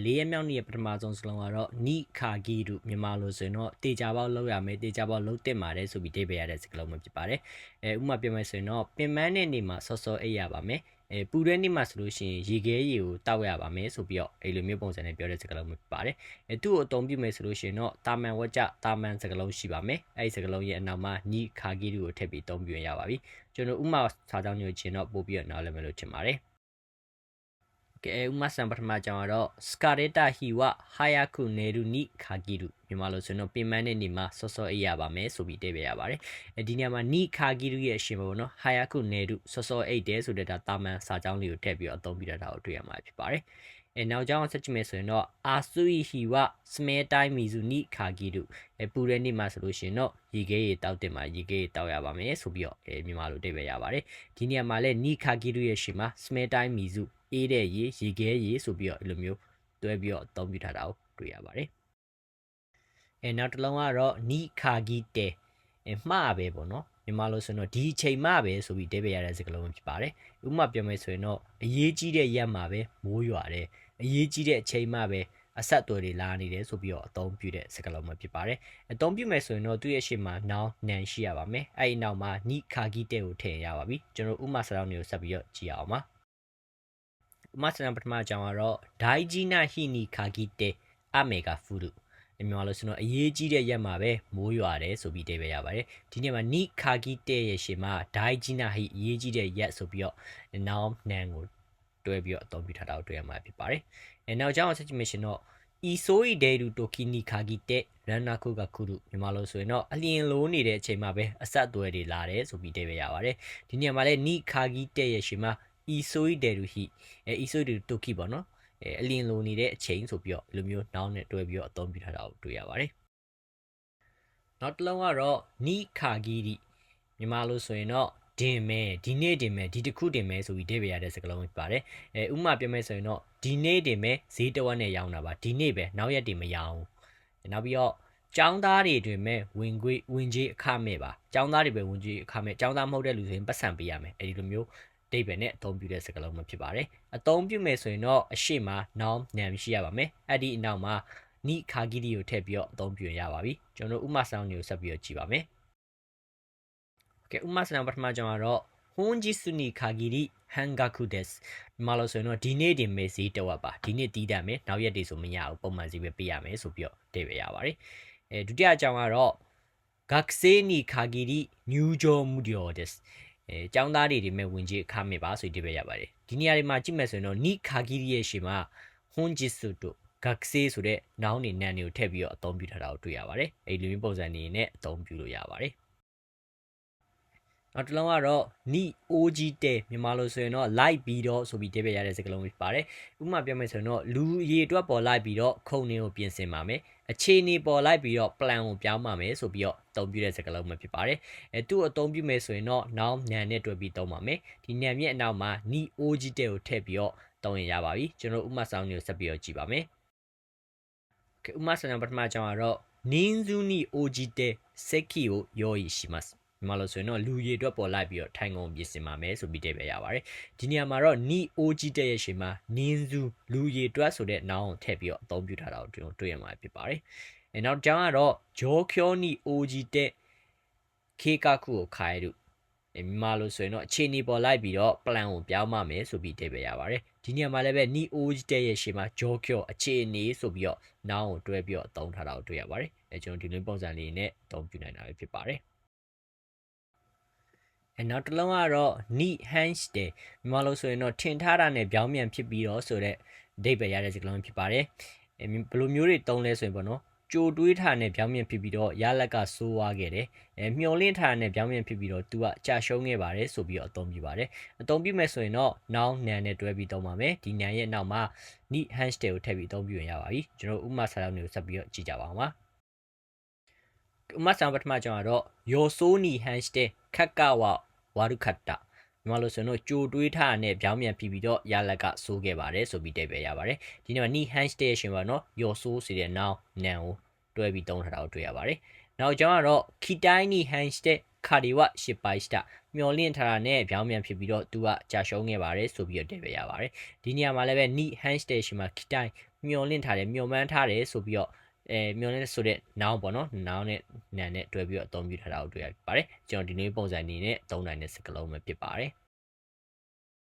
လေးရမြောက်နေ့ပထမဆုံးစလုံးကတော့နိခါဂီတို့မြန်မာလိုဆိုရင်တော့တေချာပေါက်လောက်ရမယ်တေချာပေါက်လုံးတင်ပါတယ်ဆိုပြီးတိပေးရတဲ့စကားလုံးမျိုးဖြစ်ပါတယ်ဥပမာပြောမယ်ဆိုရင်တော့ပင်ပန်းတဲ့နေ့မှာစောစောအိပ်ရပါမယ်ပူတဲ့နေ့မှာဆိုလို့ရှိရင်ရေခဲရေကိုတောက်ရပါမယ်ဆိုပြီးတော့အဲ့လိုမျိုးပုံစံနဲ့ပြောတဲ့စကားလုံးမျိုးဖြစ်ပါတယ်သူ့ကိုအသုံးပြုမယ်ဆိုလို့ရှိရင်တော့တာမန်ဝကြတာမန်စကားလုံးရှိပါမယ်အဲ့ဒီစကားလုံးရဲ့အနောက်မှာနိခါဂီတို့ကိုထည့်ပြီးအသုံးပြုရပါပြီကျွန်တော်ဥပမာစာကြောင်းမျိုးချင်းတော့ပို့ပြီးတော့နားလည်မယ်လို့ထင်ပါတယ်ဥမာစံပထမကြောင်ကတော့စကာရတာဟီဝဟာယာခုနေရူနိခါဂီရူမြန်မာလိုဆိုတော့ပင်မနဲ့နေမှာစောစောအေးရပါမယ်ဆိုပြီးတိပေးရပါတယ်ဒီနေရာမှာနိခါဂီရူရဲ့အရှင်ပေါ့နော်ဟာယာခုနေရူစောစောအေးတယ်ဆိုတဲ့ဒါတာမန်စာကြောင်းလေးကိုထည့်ပြီးတော့အသုံးပြုတာကိုတွေ့ရမှာဖြစ်ပါတယ်နောက်ကြောင်းဆက်ကြည့်မယ်ဆိုရင်တော့အာဆူဟီဝစမဲတိုင်းမီဇူနိခါဂီရူပူတဲ့နေ့မှာဆိုလို့ရှိရင်တော့ရေခဲရေတောက်တင်မှာရေခဲရေတောက်ရပါမယ်ဆိုပြီးတော့မြန်မာလိုတိပေးရပါတယ်ဒီနေရာမှာလည်းနိခါဂီရူရဲ့ရှင်မှာစမဲတိုင်းမီဇူအေးတဲ့ရေခဲရေဆိုပြီးတော့အဲ့လိုမျိုးတွဲပြီးတော့အသုံးပြုထားတာကိုတွေ့ရပါတယ်နောက်တစ်လုံးကတော့နိခါဂီတဲမှားပဲပေါ့နော်မြန်မာလိုဆိုတော့ဒီအချိန်မှပဲဆိုပြီးတဲပေးရတဲ့စကားလုံးဖြစ်ပါတယ်ဥပမာပြောမယ်ဆိုရင်တော့အရေးကြီးတဲ့ရက်မှာပဲမိုးရွာတယ်အရေးကြီးတဲ့အချိန်မှပဲအဆက်အသွယ်တွေလာနေတယ်ဆိုပြီးတော့အသုံးပြုတဲ့စကားလုံးမျိုးဖြစ်ပါတယ်အသုံးပြုမယ်ဆိုရင်တော့သူ့ရဲ့ရှေ့မှာ noun နာရှိရပါမယ်အဲ့ဒီနောက်မှာနိခါဂီတဲကိုထည့်ရပါပြီကျွန်တော်ဥပမာစာကြောင်းတွေကိုဆက်ပြီးတော့ကြည့်အောင်ပါဥမာစံပထမအကြောင်းကတော့ဒိုင်ဂျီနာဟီနီခါဂီတဲအမေဂါဖူဒူမြန်မာလိုဆိုတော့အရေးကြီးတဲ့ရက်မှာပဲမိုးရွာတယ်ဆိုပြီးတိပေးရပါတယ်ဒီနေ့မှာနိခါဂီတဲရဲ့ရှေ့မှာဒိုင်ဂျီနာဟီအရေးကြီးတဲ့ရက်ဆိုပြီးတော့ noun နာကိုတွဲပြီးတော့အသုံးပြုထားတာကိုတွေ့ရမှာဖြစ်ပါတယ်နောက်ကြောင်းဆက်ကြည့်မယ်ရှင်တော့ဤဆိုရီဒေရူတိုကီနီခါဂီတဲရန်နာခုကခုဒူမြန်မာလိုဆိုရင်တော့အလျင်လိုနေတဲ့အချိန်မှာပဲအဆက်အသွယ်တွေလာတယ်ဆိုပြီးတိပေးရပါတယ်ဒီနေ့မှာလည်းနိခါဂီတဲရဲ့ရှေ့မှာဤဆိုရီဒေရူဟီဤဆိုရီတိုကီပေါ့နော်အလင်းလိုနေတဲ့အချိန်ဆိုပြီးတော့ဒီလိုမျိုးနောင်းနဲ့တွဲပြီးတော့အသုံးပြုထားတာကိုတွေ့ရပါတယ်နောက်တစ်လုံးကတော့နိခါဂီရီမြန်မာလိုဆိုရင်တော့တင်မယ်ဒီနေ့တင်မယ်ဒီတစ်ခုတင်မယ်ဆိုပြီးတိပေးရတဲ့စကားလုံးဖြစ်ပါတယ်ဥပမာပြောမယ်ဆိုရင်တော့ဒီနေ့တင်မယ်ဈေးတစ်ဝက်နဲ့ရောင်းတာပါဒီနေ့ပဲနောက်ရက်တင်မရောင်းနောက်ပြီးတော့ကျောင်းသားတွေတွင်မဲ့ဝင်ကြီးအခမဲ့ပါကျောင်းသားတွေပဲဝင်ကြီးအခမဲ့ကျောင်းသားမဟုတ်တဲ့လူဆိုရင်ပတ်စံပေးရမယ်အဲဒီလိုမျိုးတိတ်ပဲနဲ့အသုံးပြုတဲ့စကားလုံးမျိုးဖြစ်ပါတယ်အသုံးပြုမယ်ဆိုရင်တော့အရှိမ noun နာမရှိရပါမယ်အဲ့ဒီအနောက်မှာနိခါဂီရီကိုထည့်ပြီးတော့အသုံးပြုရပါပြီကျွန်တော်ဥမာဆောင်တွေကိုဆက်ပြီးတော့ကြည့်ပါမယ်ဥမာဆောင်ပထမကျွန်တော်ကတော့ဟွန်ဂျီဆူနီခါဂီရီဟန်ဂါကူဒက်စ်မြန်မာလိုဆိုရင်တော့ဒီနေ့တင်မယ်ဈေးတဝက်ပါဒီနေ့တီးတတ်မယ်နောက်ရက်တွေဆိုမရဘူးပုံမှန်ဈေးပဲပေးရမယ်ဆိုပြီးတော့တိတ်ပဲရပါတယ်ဒုတိယအကြောင်းကတော့ဂက်ဆေနီခါဂီရီညူဂျိုမူဒီယိုဒက်စ်ကျောင်းသားတွေဒီမဲ့ဝင်ကြီးအခမဲ့ပါဆိုပြီးပြရပါတယ်ဒီနေရာတွေမှာကြည့်မယ်ဆိုရင်တော့နိခါဂီရီရဲ့ရှေ့မှာဟွန်ဂျစ်စုတို့ဂက်ဆေဆိုတဲ့နောင်းနေနန်တွေကိုထည့်ပြီးတော့အသုံးပြုထားတာကိုတွေ့ရပါတယ်အဲဒီလိုမျိုးပုံစံနေနဲ့အသုံးပြုလို့ရပါတယ်နောက်တစ်လုံးကတော့နိအိုဂျီတဲမြန်မာလိုဆိုရင်တော့ like ပြီးတော့ဆိုပြီးတိပြရတဲ့စကားလုံးဖြစ်ပါတယ်ဥပမာပြောမယ်ဆိုရင်တော့လူရေအတွက်ပေါ်လိုက်ပြီးတော့ခုံနေကိုပြင်ဆင်ပါမယ်အခြေအနေပေါ်လိုက်ပြီးတော့ plan ကိုပြောင်းပါမယ်ဆိုပြီးတော့အသုံးပြုတဲ့စကားလုံးမျိုးဖြစ်ပါတယ်သူ့အသုံးပြုမယ်ဆိုရင်တော့ noun နာနဲ့တွဲပြီးသုံးပါမယ်ဒီနာရဲ့အနောက်မှာနိအိုဂျီတဲကိုထည့်ပြီးတော့သုံးရင်ရပါပြီကျွန်တော်ဥပမာဆောင်တွေကိုဆက်ပြီးတော့ကြည့်ပါမယ်ဥပမာဆောင်ပထမအကြောင်းကတော့နင်းဇူနီအိုဂျီတဲစက်ကီကိုယောရီရှိますမြန်မာလိုဆိုရင်တော့လူရည်အတွက်ပေါ်လိုက်ပြီးတော့ထိုင်ကုန်ပြင်ဆင်ပါမယ်ဆိုပြီးတိပြရပါတယ်ဒီနေရာမှာတော့နိအိုဂျီတဲရဲ့ရှေ့မှာနင်းစုလူရည်အတွက်ဆိုတဲ့နောင်းကိုထည့်ပြီးတော့အသုံးပြုထားတာကိုကျွန်တော်တွေ့ရမှာဖြစ်ပါတယ်နောက်ကြောင်းကတော့ဂျောချောနီအိုဂျီတဲခေကခုကိုခိုင်တို့မြန်မာလိုဆိုရင်တော့အခြေအနေပေါ်လိုက်ပြီးတော့ plan ကိုပြောင်းပါမယ်ဆိုပြီးတိပြရပါတယ်ဒီနေရာမှာလည်းပဲနိအိုဂျီတဲရဲ့ရှေ့မှာဂျောချောအခြေအနေဆိုပြီးတော့နောင်းကိုတွဲပြီးတော့အသုံးထားတာကိုတွေ့ရပါတယ်ကျွန်တော်ဒီလိုပုံစံလေးနဲ့အသုံးပြုနိုင်တာပဲဖြစ်ပါတယ်နောက်တစ်လုံးကတော့ ni hands တဲ့မြန်မာလိုဆိုရင်တော့ထင်ထားတာနဲ့ပြောင်းပြန်ဖြစ်ပြီးတော့ဆိုတဲ့အဓိပ္ပာယ်ရတဲ့စကားလုံးဖြစ်ပါတယ်ဘယ်လိုမျိုးတွေတုံးလဲဆိုရင်ပေါ့နော်ကြိုတွေးထားနဲ့ပြောင်းပြန်ဖြစ်ပြီးတော့ရလက်ကဆိုးွားခဲ့တယ်မျောလင့်ထားနဲ့ပြောင်းပြန်ဖြစ်ပြီးတော့ तू ကကြာရှုံးခဲ့ပါတယ်ဆိုပြီးတော့အသုံးပြုပါတယ်အသုံးပြုမယ်ဆိုရင်တော့ noun နာနဲ့တွဲပြီးသုံးပါမယ်ဒီနာရဲ့နောက်မှာ ni hands တဲ့ကိုထည့်ပြီးအသုံးပြုရင်ရပါပြီကျွန်တော်ဥပမာစာလုံးတွေကိုဆက်ပြီးတော့ကြည့်ကြပါအောင်ပါဥပမာစာပထမကျွန်တော်တော့ your sony hands တဲ့ခက်ကဝဝါရုခတ်တာမြန်မာလိုဆိုတော့ကြိုတွေးထားတဲ့ပြောင်းပြန်ပြီးတော့ရလက်ကဆိုးခဲ့ပါတယ်ဆိုပြီးတိတ်ပဲရပါတယ်ဒီနေ့မှာ ni hands တဲ့ရှင်ပါနော် your so ဆိုတဲ့ noun နာကိုတွဲပြီးသုံးထားတာကိုတွေ့ရပါတယ်နောက်ကြောင်းကတော့ kitai ni hands တဲ့ခါဒီဝရှစ်ပိုက်စတာ မျောလင့်ထားတာနဲ့ပြောင်းပြန်ဖြစ်ပြီးတော့သူကကြာရှုံးခဲ့ပါတယ်ဆိုပြီးတော့တဲ့ပဲရပါတယ်ဒီနေရာမှာလည်းပဲ need hand station မှာခိတိုင်းမျောလင့်ထားတယ်မျောမှန်းထားတယ်ဆိုပြီးတော့မျောလင့်ဆိုတဲ့ noun ပေါ့နော် noun နဲ့ noun နဲ့တွဲပြီးတော့အသုံးပြုထားတာကိုတွေ့ရပါတယ်ကျွန်တော်ဒီနေ့ပုံစံအနေနဲ့သုံးနိုင်တဲ့စကားလုံးပဲဖြစ်ပါတယ်